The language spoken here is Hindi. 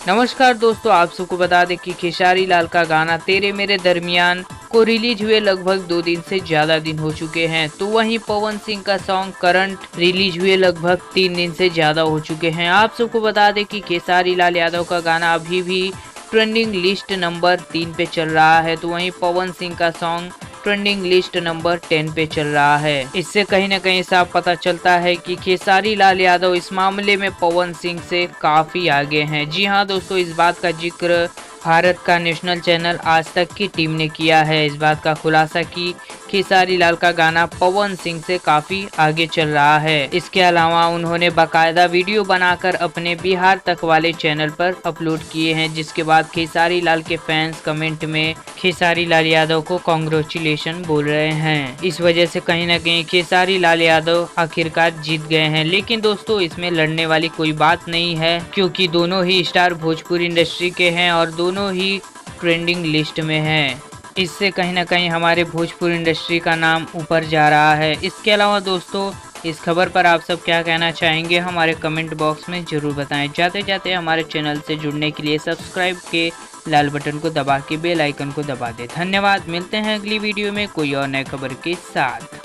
नमस्कार दोस्तों, आप सबको बता दें कि खेसारी लाल का गाना तेरे मेरे दरमियान को रिलीज हुए लगभग 2 दिन से ज्यादा दिन हो चुके हैं। तो वहीं पवन सिंह का सॉन्ग करंट रिलीज हुए लगभग 3 दिन से ज्यादा हो चुके हैं। आप सबको बता दें कि खेसारी लाल यादव का गाना अभी भी ट्रेंडिंग लिस्ट नंबर 3 पे चल रहा है। तो वहीं पवन सिंह का सॉन्ग ट्रेंडिंग लिस्ट नंबर 10 पे चल रहा है। इससे कहीं ना कहीं साफ पता चलता है कि खेसारी लाल यादव इस मामले में पवन सिंह से काफी आगे हैं। जी हाँ दोस्तों, इस बात का जिक्र भारत का नेशनल चैनल आज तक की टीम ने किया है। इस बात का खुलासा कि खेसारी लाल का गाना पवन सिंह से काफी आगे चल रहा है। इसके अलावा उन्होंने बाकायदा वीडियो बनाकर अपने बिहार तक वाले चैनल पर अपलोड किए हैं, जिसके बाद खेसारी लाल के फैंस कमेंट में खेसारी लाल यादव को कांग्रेचुलेशन बोल रहे हैं। इस वजह से कहीं ना कहीं खेसारी लाल यादव आखिरकार जीत गए हैं। लेकिन दोस्तों, इसमें लड़ने वाली कोई बात नहीं है, क्योंकि दोनों ही स्टार भोजपुरी इंडस्ट्री के हैं और दोनों ही ट्रेंडिंग लिस्ट में हैं। इससे कहीं ना कहीं हमारे भोजपुरी इंडस्ट्री का नाम ऊपर जा रहा है। इसके अलावा दोस्तों, इस खबर पर आप सब क्या कहना चाहेंगे, हमारे कमेंट बॉक्स में जरूर बताएं। जाते जाते हमारे चैनल से जुड़ने के लिए सब्सक्राइब के लाल बटन को दबा के बेल आइकन को दबा दें। धन्यवाद। मिलते हैं अगली वीडियो में कोई और नई खबर के साथ।